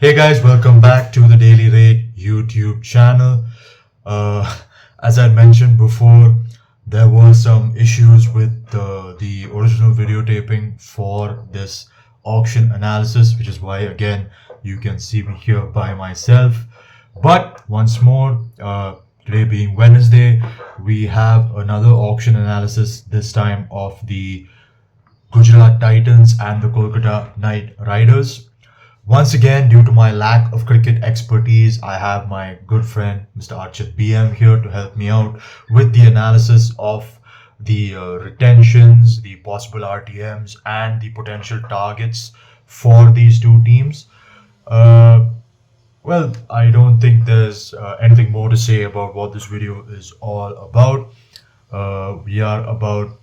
Hey guys, welcome back to the Daily Rate YouTube channel. Uh, as I mentioned before, there were some issues with the original videotaping for this auction analysis, which is why, again, you can see me here by myself. But once more, today being Wednesday, we have another auction analysis, this time of the Gujarat Titans and the Kolkata Knight Riders. Once again, due to my lack of cricket expertise, I have my good friend Mr. Archit BM here to help me out with the analysis of the retentions, the possible RTMs, and the potential targets for these two teams. Uh, well, I don't think there's anything more to say about what this video is all about. We are about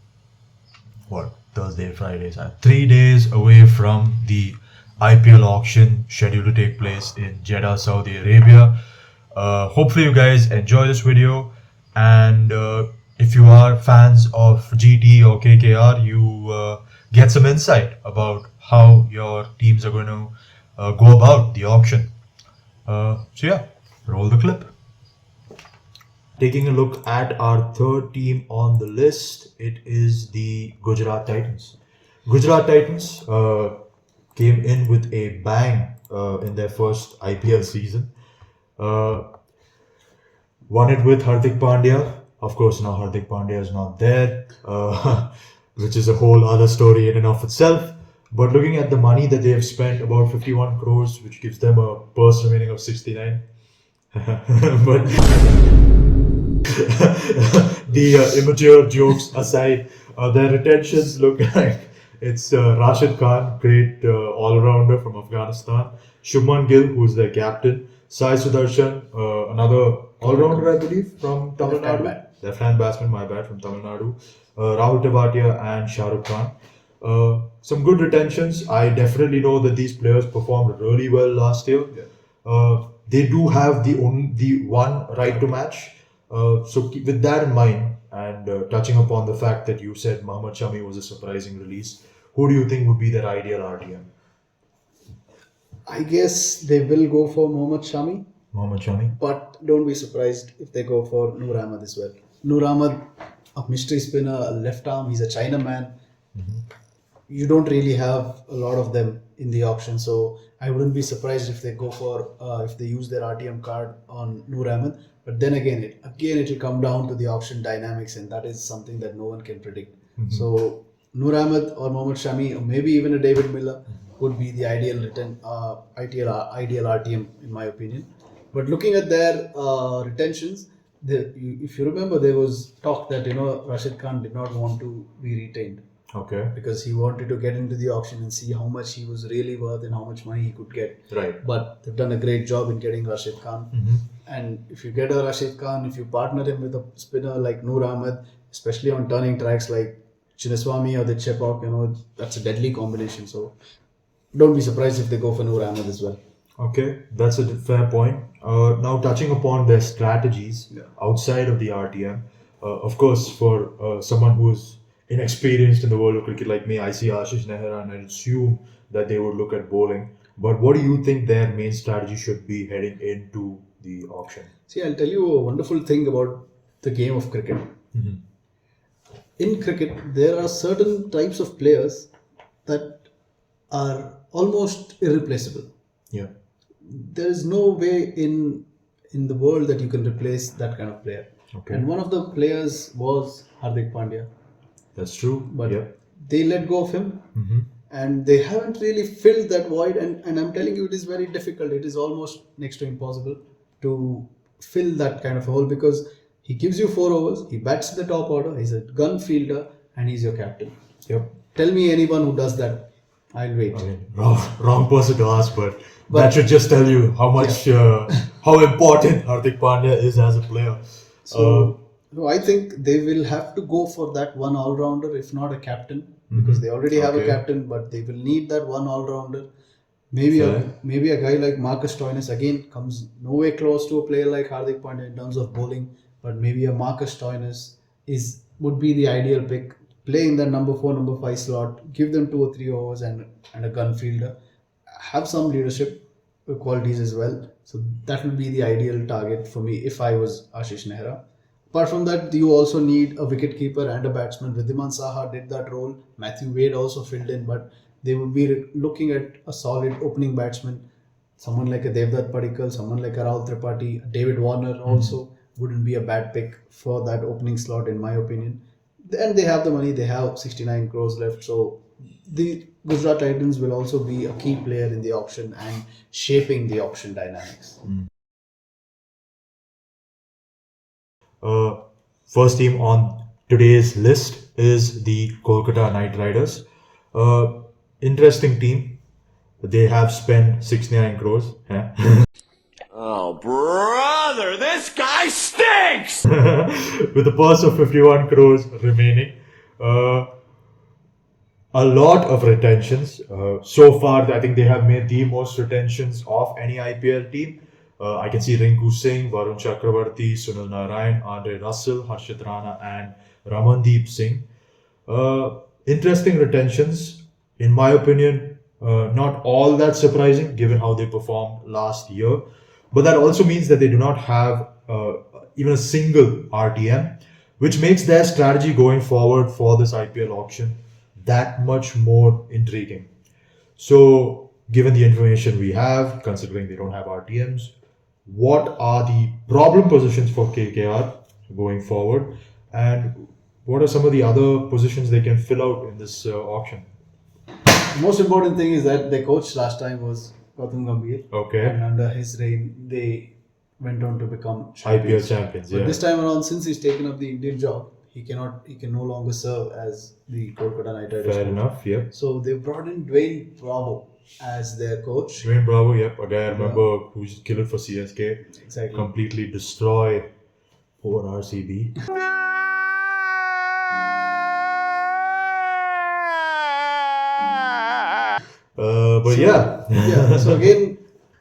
what Thursday, Fridays, 3 days away from the IPL auction scheduled to take place in Jeddah, Saudi Arabia. Hopefully, you guys enjoy this video, and if you are fans of GT or KKR, you get some insight about how your teams are going to go about the auction. So, roll the clip. Taking a look at our third team on the list, it is the Gujarat Titans. Gujarat Titans came in with a bang in their first IPL season. Uh, Won it with Hardik Pandya. Of course, now Hardik Pandya is not there, which is a whole other story in and of itself. But looking at the money that they have spent, about 51 crores, which gives them a purse remaining of 69. But the immature jokes aside, their retentions look like it's Rashid Khan, great all-rounder from Afghanistan, Shubman Gill, who's their captain, Sai Sudarshan, another all-rounder, I believe, from Tamil Nadu. Left-hand batsman, my bad, from Tamil Nadu, Rahul Tewatia and Shah Rukh Khan. Some good retentions. I definitely know that these players performed really well last year. They do have the one right to match. So with that in mind, and touching upon the fact that you said Mohammad Shami was a surprising release, who do you think would be their ideal RTM? I guess they will go for Mohammad Shami, Mohammad Shami. but don't be surprised if they go for Noor Ahmed as well. Noor Ahmed, a mystery spinner, a left arm, he's a Chinaman. You don't really have a lot of them in the auction, so I wouldn't be surprised if they go for if they use their RTM card on Noor Ahmed. But then again, it will come down to the auction dynamics, and that is something that no one can predict. So Noor Ahmed or Mohammad Shami, or maybe even a David Miller, would be the ideal ideal RTM in my opinion. But looking at their retentions, if you remember, there was talk that Rashid Khan did not want to be retained. Okay. Because he wanted to get into the auction and see how much he was really worth and how much money he could get. Right. But they've done a great job in getting Rashid Khan. And if you get a Rashid Khan, if you partner him with a spinner like Noor Ahmed, especially on turning tracks like Chinnaswamy or the Chepauk, that's a deadly combination. So don't be surprised if they go for Noor Ahmed as well. Okay, that's a fair point. Now, touching upon their strategies outside of the RTM, of course, for someone who's inexperienced in the world of cricket like me, I see Ashish Nehra and I assume that they would look at bowling. But what do you think their main strategy should be heading into the auction? See, I'll tell you a wonderful thing about the game of cricket. In cricket, there are certain types of players that are almost irreplaceable. Yeah. There is no way in the world that you can replace that kind of player. Okay. And one of the players was Hardik Pandya. That's true. But they let go of him. And they haven't really filled that void. And I'm telling you, it is very difficult. It is almost next to impossible to fill that kind of a hole because he gives you 4 overs, he bats in the top order, he's a gun fielder, and he's your captain. Yep. Tell me anyone who does that. I'll wait. Okay. Wrong person to ask, but that should just tell you how much, how important Hardik Pandya is as a player. So I think they will have to go for that one all-rounder, if not a captain, because they already have a captain, but they will need that one all-rounder. Maybe a guy like Marcus Stoinis again comes nowhere close to a player like Hardik Pandya in terms of bowling, but maybe a Marcus Stoinis would be the ideal pick. Play in that number 4, number 5 slot, give them 2 or 3 overs and a gun fielder, have some leadership. qualities as well. So that will be the ideal target for me if I was Ashish Nehra. Apart from that, you also need a wicketkeeper and a batsman. Riddhiman Saha did that role. Matthew Wade also filled in, but they would be looking at a solid opening batsman. Someone like a Devdutt Padikkal, someone like a Rahul Tripathi, David Warner also wouldn't be a bad pick for that opening slot, in my opinion. And they have the money, they have 69 crores left. So the Gujarat Titans will also be a key player in the auction and shaping the auction dynamics. First team on today's list is the Kolkata Knight Riders. Interesting team. They have spent 69 crores. Oh, brother, this guy stinks! With a purse of 51 crores remaining. A lot of retentions. So far, I think they have made the most retentions of any IPL team. I can see Rinku Singh, Varun Chakravarti, Sunil Narayan, Andre Russell, Harshit Rana, and Ramandeep Singh. Interesting retentions, in my opinion. Not all that surprising given how they performed last year. But that also means that they do not have even a single RTM, which makes their strategy going forward for this IPL auction that much more intriguing. So, given the information we have, considering they don't have RTMs, what are the problem positions for KKR going forward, and what are some of the other positions they can fill out in this auction? The most important thing is that their coach last time was Gautam Gambhir. Okay. And under his reign, they went on to become IPL champions. But Yeah. this time around, since he's taken up the Indian job, he can no longer serve as the Kolkata Knight Riders Fair coach. enough. Yep. So they brought in Dwayne Bravo as their coach. Dwayne Bravo. Yep. A guy I remember who's killed for CSK. Exactly. Completely destroy poor RCB. But yeah. So again,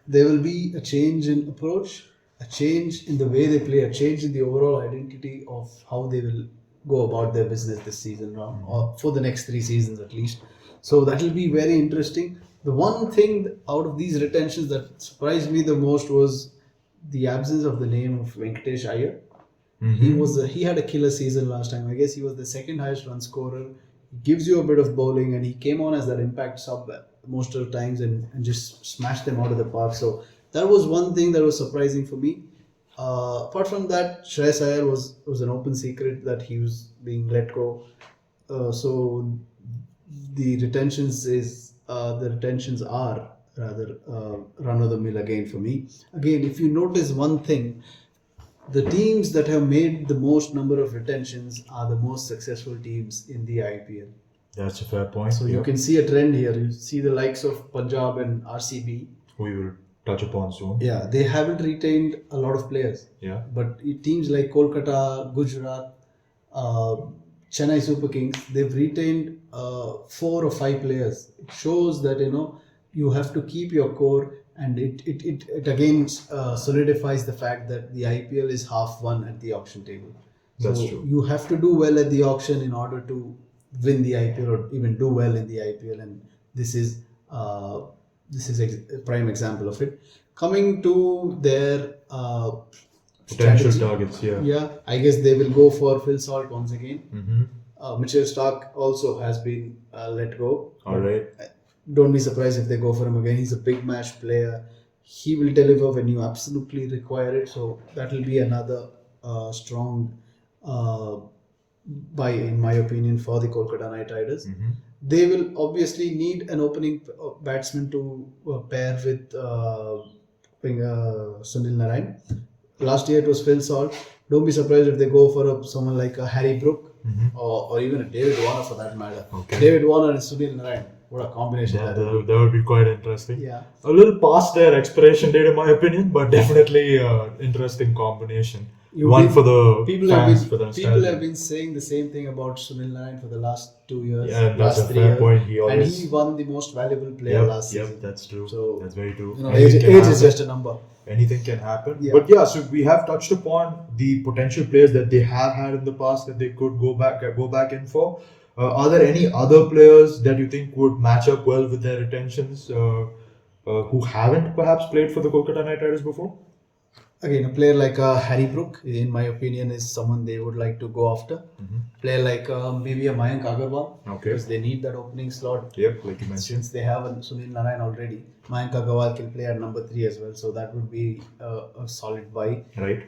there will be a change in approach, a change in the way they play, a change in the overall identity of how they will go about their business this season round, or for the next 3 seasons at least. So that will be very interesting. The one thing out of these retentions that surprised me the most was the absence of the name of Venkatesh Iyer. He had a killer season last time. I guess he was the second highest run scorer. He gives you a bit of bowling, and he came on as that impact sub most of the times and just smashed them out of the park. So that was one thing that was surprising for me. Apart from that, Shreyas Iyer was an open secret that he was being let go. So the retentions are rather run of the mill again for me. Again, if you notice one thing, the teams that have made the most number of retentions are the most successful teams in the IPL. That's a fair point. So you can see a trend here. You see the likes of Punjab and RCB. We will touch upon soon. Yeah, they haven't retained a lot of players. Yeah. But teams like Kolkata, Gujarat, Chennai Super Kings, they've retained 4 or 5 players. It shows that you have to keep your core, and it again solidifies the fact that the IPL is half won at the auction table. That's So true. you have to do well at the auction in order to win the IPL or even do well in the IPL, and this is a prime example of it. Coming to their Potential strategy. targets. Yeah. I guess they will go for Phil Salt once again. Mm-hmm. Mitchell Stark also has been let go. All right. Don't be surprised if they go for him again. He's a big match player. He will deliver when you absolutely require it. So that will be another strong buy, in my opinion, for the Kolkata Knight Riders. Mm-hmm. They will obviously need an opening batsman to pair with Sunil Narayan. Last year it was Phil Salt. Don't be surprised if they go for someone like a Harry Brook or even a David Warner for that matter. Okay. David Warner and Sunil Narayan. What a combination Yeah, that would be. that would be quite interesting. Yeah. A little past their expiration date, in my opinion, but definitely interesting combination. For the fans, for the nostalgia. People have been saying the same thing about Sunil Narayan for the last 2 years. Yeah, that's last a 3 fair years. point. He always. And he won the most valuable player last season. Yep, that's true. So, that's very true. Age Anything can is happen. just a number. Anything can happen. Yeah. But yeah, so we have touched upon the potential players that they have had in the past that they could go back in for. Are there any other players that you think would match up well with their retentions? who haven't perhaps played for the Kolkata Knight Riders before? Again, a player like Harry Brook, in my opinion, is someone they would like to go after. Player like maybe a Mayank Agarwal, because they need that opening slot. Yep, like you mentioned. Since they have a Sunil Narayan already, Mayank Agarwal can play at number 3 as well, so that would be a solid buy. Right.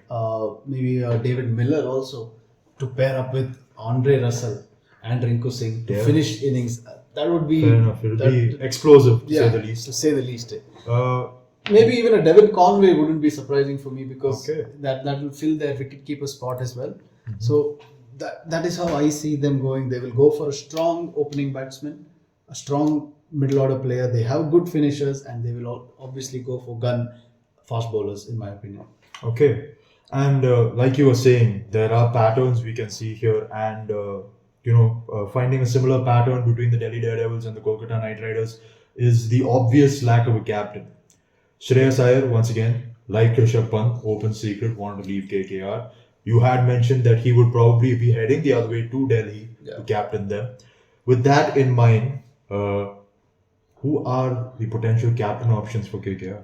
Maybe David Miller also to pair up with Andre Russell and Rinku Singh to finish innings. That would be fair enough. It would be explosive, to say the least. To say the least. Maybe even a Devin Conway wouldn't be surprising for me because that will fill their wicketkeeper spot as well. So that is how I see them going. They will go for a strong opening batsman, a strong middle order player. They have good finishers, and they will obviously go for gun fast bowlers, in my opinion. Okay, and like you were saying, there are patterns we can see here, and finding a similar pattern between the Delhi Daredevils and the Kolkata Knight Riders is the obvious lack of a captain. Shreyas Iyer, once again, like Rishabh Pant, open secret, wanted to leave KKR. You had mentioned that he would probably be heading the other way to Delhi to captain them. With that in mind, who are the potential captain options for KKR?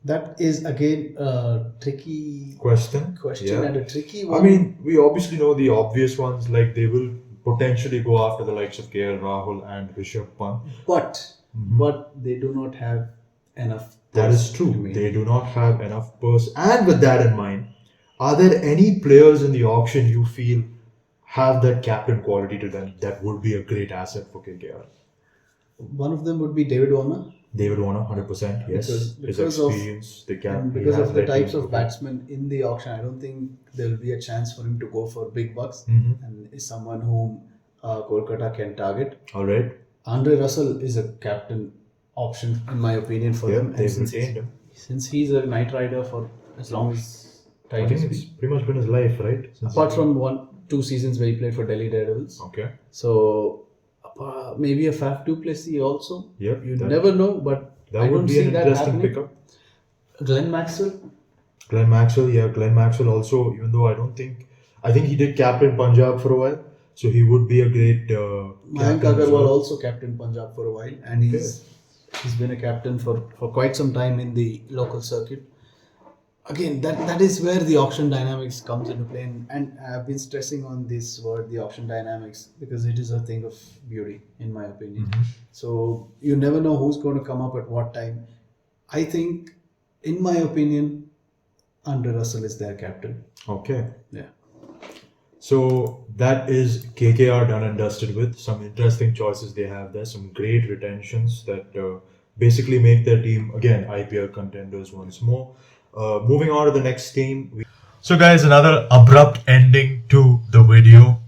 That is again a tricky question and a tricky one. I mean, we obviously know the obvious ones, like they will potentially go after the likes of KL Rahul and Rishabh Pant. But they do not have enough. That is true. They do not have enough purse. And with that in mind, are there any players in the auction you feel have that captain quality to them that would be a great asset for KKR? One of them would be David Warner. David Warner, 100%, yes. His experience, because of the types of batsmen in the auction, I don't think there will be a chance for him to go for big bucks, and is someone whom Kolkata can target. All right. Andre Russell is a captain option, in my opinion, for them. They've retained him. Since he's a Knight Rider for as long as I think it's pretty much been his life, right? Apart from 1-2 seasons where he played for Delhi Daredevils. Okay. So maybe a Faf du Plessis also. Yep. You never know, but that would be an interesting pickup. Glenn Maxwell. Glenn Maxwell also, even though I think he did captain Punjab for a while, so he would be a great Mayank Agarwal also captained Punjab for a while, and he's been a captain for quite some time in the local circuit. Again, that is where the auction dynamics comes into play, and I've been stressing on this word, the auction dynamics, because it is a thing of beauty, in my opinion. So you never know who's going to come up at what time. I think, in my opinion, Andre Russell is their captain. Okay. Yeah. So that is KKR done and dusted with. Some interesting choices they have there, some great retentions that basically make their team, again, IPL contenders once more. Moving on to the next team. So guys, another abrupt ending to the video.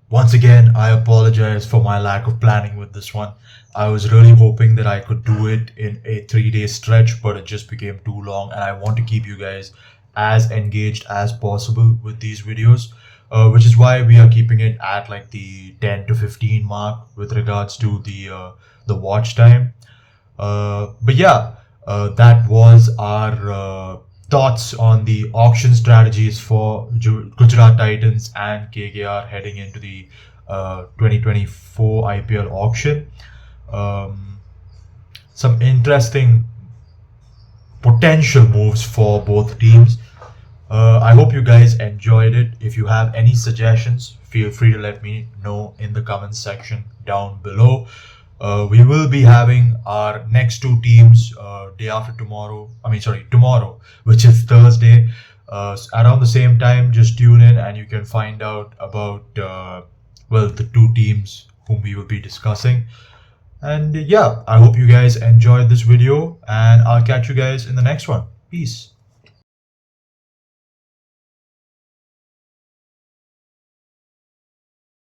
Once again, I apologize for my lack of planning with this one. I was really hoping that I could do it in a 3-day stretch, but it just became too long, and I want to keep you guys as engaged as possible with these videos, which is why we are keeping it at like the 10 to 15 mark with regards to the watch time. But yeah, that was our thoughts on the auction strategies for Gujarat Titans and KKR heading into the 2024 IPL auction. Some interesting potential moves for both teams. I hope you guys enjoyed it. If you have any suggestions, feel free to let me know in the comments section down below. We will be having our next two teams tomorrow, which is Thursday. Around the same time, just tune in and you can find out about the two teams whom we will be discussing. And yeah, I hope you guys enjoyed this video, and I'll catch you guys in the next one. Peace.